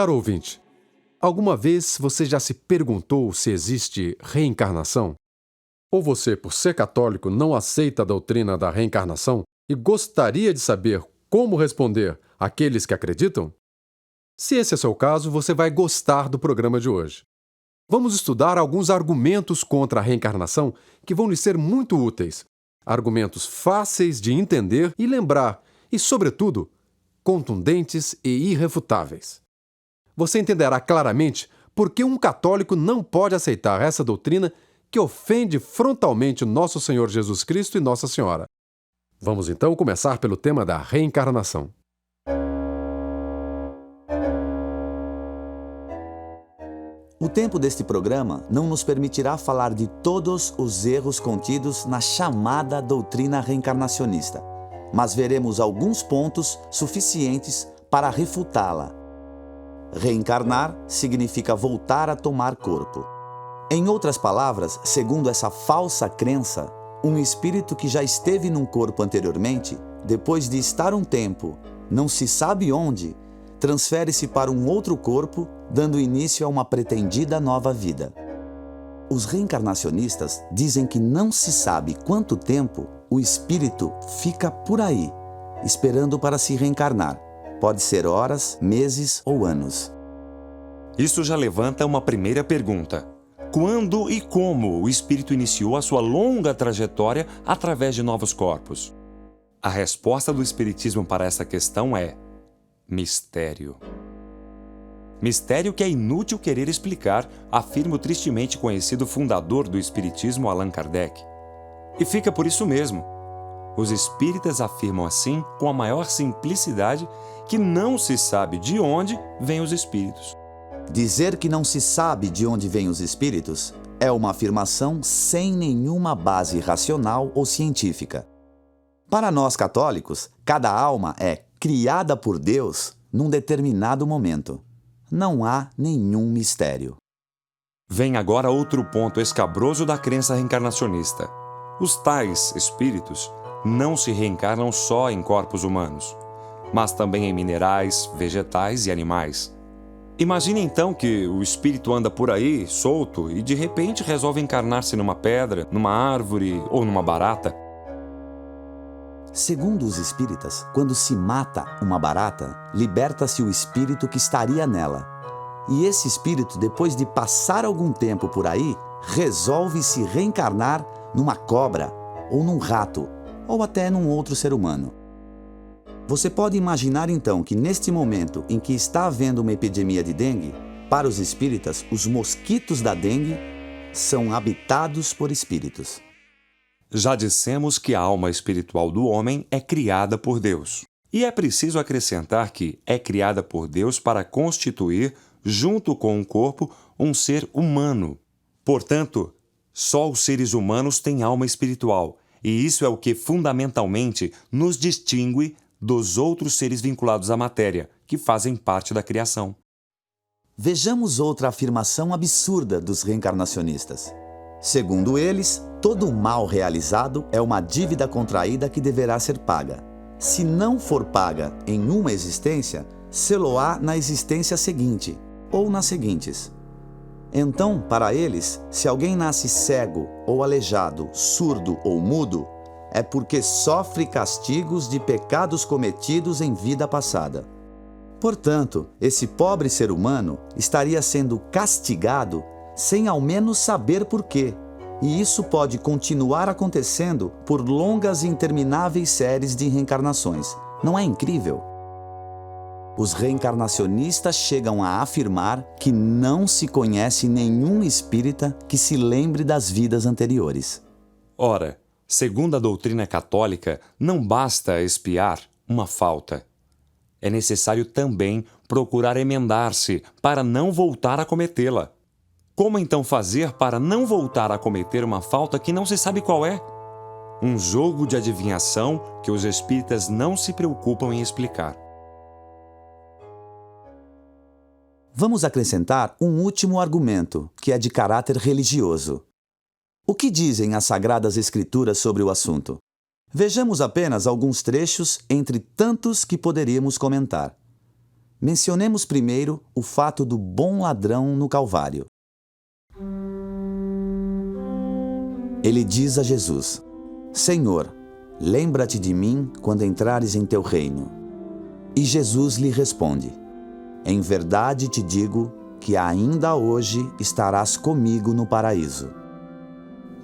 Caro ouvinte, alguma vez você já se perguntou se existe reencarnação? Ou você, por ser católico, não aceita a doutrina da reencarnação e gostaria de saber como responder àqueles que acreditam? Se esse é seu caso, você vai gostar do programa de hoje. Vamos estudar alguns argumentos contra a reencarnação que vão lhe ser muito úteis. Argumentos fáceis de entender e lembrar e, sobretudo, contundentes e irrefutáveis. Você entenderá claramente por que um católico não pode aceitar essa doutrina que ofende frontalmente nosso Senhor Jesus Cristo e Nossa Senhora. Vamos então começar pelo tema da reencarnação. O tempo deste programa não nos permitirá falar de todos os erros contidos na chamada doutrina reencarnacionista, mas veremos alguns pontos suficientes para refutá-la. Reencarnar significa voltar a tomar corpo. Em outras palavras, segundo essa falsa crença, um espírito que já esteve num corpo anteriormente, depois de estar um tempo, não se sabe onde, transfere-se para um outro corpo, dando início a uma pretendida nova vida. Os reencarnacionistas dizem que não se sabe quanto tempo o espírito fica por aí, esperando para se reencarnar. Pode ser horas, meses ou anos. Isso já levanta uma primeira pergunta. Quando e como o espírito iniciou a sua longa trajetória através de novos corpos? A resposta do espiritismo para essa questão é mistério. Mistério que é inútil querer explicar, afirma o tristemente conhecido fundador do espiritismo, Allan Kardec. E fica por isso mesmo. Os espíritas afirmam assim, com a maior simplicidade, que não se sabe de onde vêm os espíritos. Dizer que não se sabe de onde vêm os espíritos é uma afirmação sem nenhuma base racional ou científica. Para nós católicos, cada alma é criada por Deus num determinado momento. Não há nenhum mistério. Vem agora outro ponto escabroso da crença reencarnacionista. Os tais espíritos não se reencarnam só em corpos humanos, mas também em minerais, vegetais e animais. Imagine então que o espírito anda por aí, solto, e de repente resolve encarnar-se numa pedra, numa árvore ou numa barata. Segundo os espíritas, quando se mata uma barata, liberta-se o espírito que estaria nela. E esse espírito, depois de passar algum tempo por aí, resolve se reencarnar numa cobra, ou num rato, ou até num outro ser humano. Você pode imaginar então que neste momento em que está havendo uma epidemia de dengue, para os espíritas, os mosquitos da dengue são habitados por espíritos. Já dissemos que a alma espiritual do homem é criada por Deus. E é preciso acrescentar que é criada por Deus para constituir, junto com o corpo, um ser humano. Portanto, só os seres humanos têm alma espiritual, e isso é o que fundamentalmente nos distingue dos outros seres vinculados à matéria, que fazem parte da criação. Vejamos outra afirmação absurda dos reencarnacionistas. Segundo eles, todo o mal realizado é uma dívida contraída que deverá ser paga. Se não for paga em uma existência, sê-lo-á na existência seguinte, ou nas seguintes. Então, para eles, se alguém nasce cego ou aleijado, surdo ou mudo, é porque sofre castigos de pecados cometidos em vida passada. Portanto, esse pobre ser humano estaria sendo castigado sem ao menos saber por quê. E isso pode continuar acontecendo por longas e intermináveis séries de reencarnações. Não é incrível? Os reencarnacionistas chegam a afirmar que não se conhece nenhum espírita que se lembre das vidas anteriores. Ora, segundo a doutrina católica, não basta expiar uma falta. É necessário também procurar emendar-se para não voltar a cometê-la. Como então fazer para não voltar a cometer uma falta que não se sabe qual é? Um jogo de adivinhação que os espíritas não se preocupam em explicar. Vamos acrescentar um último argumento, que é de caráter religioso. O que dizem as Sagradas Escrituras sobre o assunto? Vejamos apenas alguns trechos entre tantos que poderíamos comentar. Mencionemos primeiro o fato do bom ladrão no Calvário. Ele diz a Jesus: Senhor, lembra-te de mim quando entrares em teu reino. E Jesus lhe responde: Em verdade te digo que ainda hoje estarás comigo no paraíso.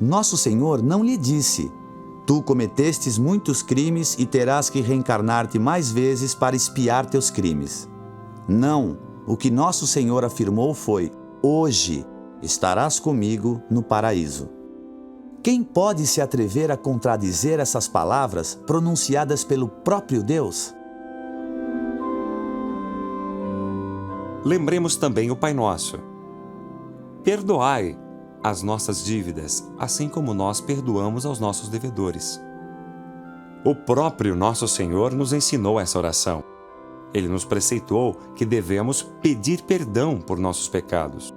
Nosso Senhor não lhe disse: Tu cometestes muitos crimes e terás que reencarnar-te mais vezes para expiar teus crimes. Não, o que nosso Senhor afirmou foi: Hoje estarás comigo no paraíso. Quem pode se atrever a contradizer essas palavras pronunciadas pelo próprio Deus? Lembremos também o Pai Nosso. Perdoai as nossas dívidas, assim como nós perdoamos aos nossos devedores. O próprio nosso Senhor nos ensinou essa oração. Ele nos preceitou que devemos pedir perdão por nossos pecados.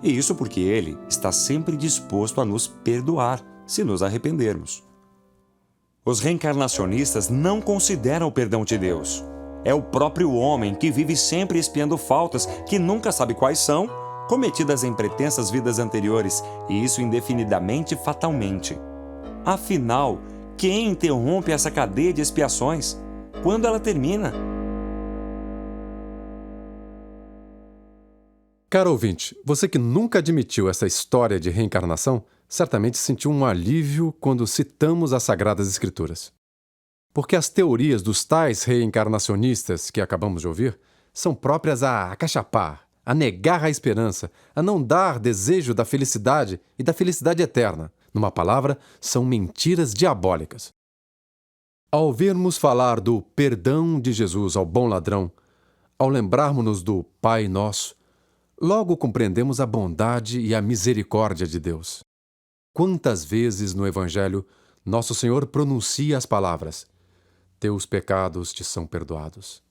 E isso porque Ele está sempre disposto a nos perdoar, se nos arrependermos. Os reencarnacionistas não consideram o perdão de Deus. É o próprio homem que vive sempre expiando faltas que nunca sabe quais são, cometidas em pretensas vidas anteriores, e isso indefinidamente e fatalmente. Afinal, quem interrompe essa cadeia de expiações? Quando ela termina? Caro ouvinte, você que nunca admitiu essa história de reencarnação, certamente sentiu um alívio quando citamos as Sagradas Escrituras. Porque as teorias dos tais reencarnacionistas que acabamos de ouvir são próprias a acachapar, a negar a esperança, a não dar desejo da felicidade e da felicidade eterna. Numa palavra, são mentiras diabólicas. Ao ouvirmos falar do perdão de Jesus ao bom ladrão, ao lembrarmos-nos do Pai Nosso, logo compreendemos a bondade e a misericórdia de Deus. Quantas vezes no Evangelho Nosso Senhor pronuncia as palavras: Teus pecados te são perdoados.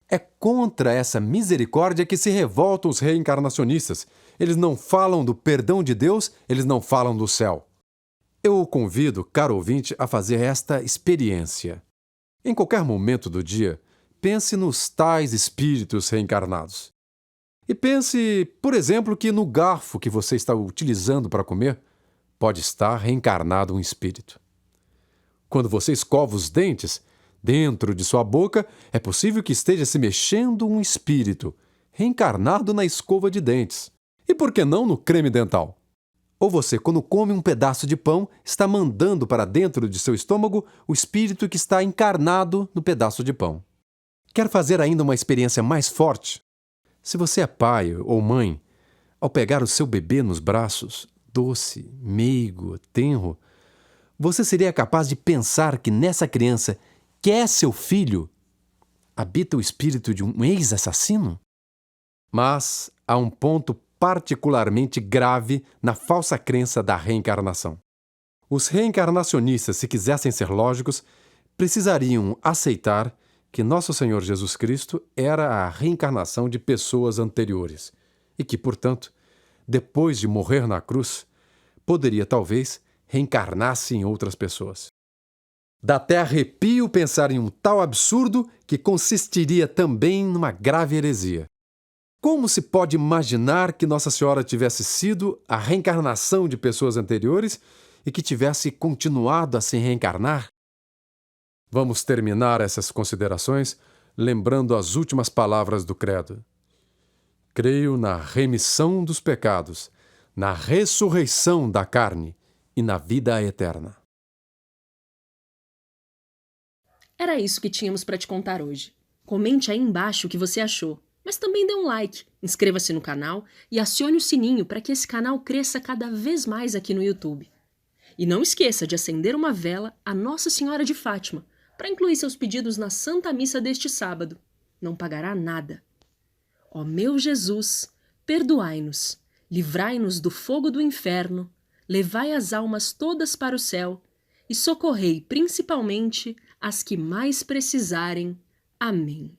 É contra essa misericórdia que se revoltam os reencarnacionistas. Eles não falam do perdão de Deus, eles não falam do céu. Eu o convido, caro ouvinte, a fazer esta experiência. Em qualquer momento do dia, pense nos tais espíritos reencarnados. E pense, por exemplo, que no garfo que você está utilizando para comer, pode estar reencarnado um espírito. Quando você escova os dentes, dentro de sua boca, é possível que esteja se mexendo um espírito, reencarnado na escova de dentes. E por que não no creme dental? Ou você, quando come um pedaço de pão, está mandando para dentro de seu estômago o espírito que está encarnado no pedaço de pão. Quer fazer ainda uma experiência mais forte? Se você é pai ou mãe, ao pegar o seu bebê nos braços, doce, meigo, tenro, você seria capaz de pensar que nessa criança, que é seu filho, habita o espírito de um ex-assassino? Mas há um ponto particularmente grave na falsa crença da reencarnação. Os reencarnacionistas, se quisessem ser lógicos, precisariam aceitar que Nosso Senhor Jesus Cristo era a reencarnação de pessoas anteriores e que, portanto, depois de morrer na cruz, poderia talvez reencarnar-se em outras pessoas. Dá até arrepio pensar em um tal absurdo que consistiria também numa grave heresia. Como se pode imaginar que Nossa Senhora tivesse sido a reencarnação de pessoas anteriores e que tivesse continuado a se reencarnar? Vamos terminar essas considerações lembrando as últimas palavras do Credo. Creio na remissão dos pecados, na ressurreição da carne e na vida eterna. Era isso que tínhamos para te contar hoje. Comente aí embaixo o que você achou, mas também dê um like, inscreva-se no canal e acione o sininho para que esse canal cresça cada vez mais aqui no YouTube. E não esqueça de acender uma vela a Nossa Senhora de Fátima, para incluir seus pedidos na Santa Missa deste sábado. Não pagará nada. Ó meu Jesus, perdoai-nos, livrai-nos do fogo do inferno, levai as almas todas para o céu e socorrei principalmente as que mais precisarem. Amém.